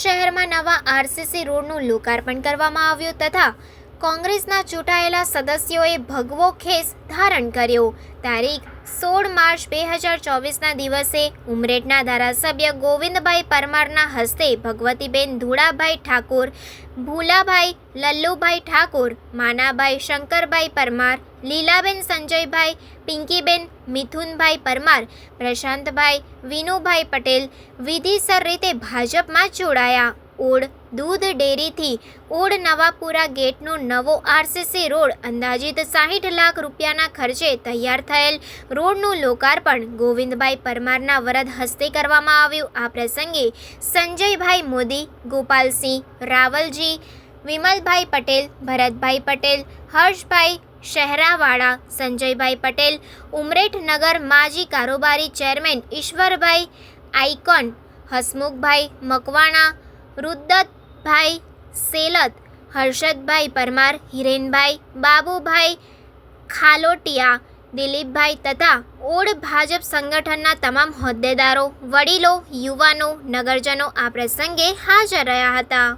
શહેરમાં નવા આરસીસી રોડનું લોકાર્પણ કરવામાં આવ્યું તથા કોંગ્રેસના ચૂંટાયેલા સદસ્યોએ ભગવો ખેસ ધારણ કર્યો। તારીખ 16 માર્ચ 2024ના દિવસે ઉમરેઠના ધારાસભ્ય ગોવિંદભાઈ પરમારના હસ્તે ભગવતીબેન ધુળાભાઈ ઠાકોર, ભૂલાભાઈ લલ્લુભાઈ ઠાકોર, માનાભાઈ શંકરભાઈ પરમાર, લીલાબેન સંજયભાઈ, પિંકીબેન મિથુનભાઈ પરમાર, પ્રશાંતભાઈ વિનુભાઈ પટેલ વિધિસર રીતે ભાજપમાં જોડાયા। ઓડ દૂધ ડેરીથી ઓડ નવાપુરા ગેટનો નવો આરસીસી રોડ અંદાજિત 60 લાખ રૂપિયાના ખર્ચે તૈયાર થયેલ રોડનું લોકાર્પણ ગોવિંદભાઈ પરમારના વરદ હસ્તે કરવામાં આવ્યું। આ પ્રસંગે સંજયભાઈ મોદી, ગોપાલસિંહ રાવલજી, વિમલભાઈ પટેલ, ભરતભાઈ પટેલ, હર્ષભાઈ શહેરાવાળા, સંજયભાઈ પટેલ, ઉમરેઠ નગર માજી કારોબારી ચેરમેન ઈશ્વરભાઈ આઈકોન, હસમુખભાઈ મકવાણા, રુદ્રતભાઈ સેલત, હર્ષદભાઈ પરમાર, હિરેનભાઈ, બાબુભાઈ ખાલોટિયા, દિલીપભાઈ તથા ઓડ ભાજપ સંગઠનના તમામ હોદ્દેદારો, વડીલો, યુવાનો, નગરજનો આ પ્રસંગે હાજર રહ્યા હતા।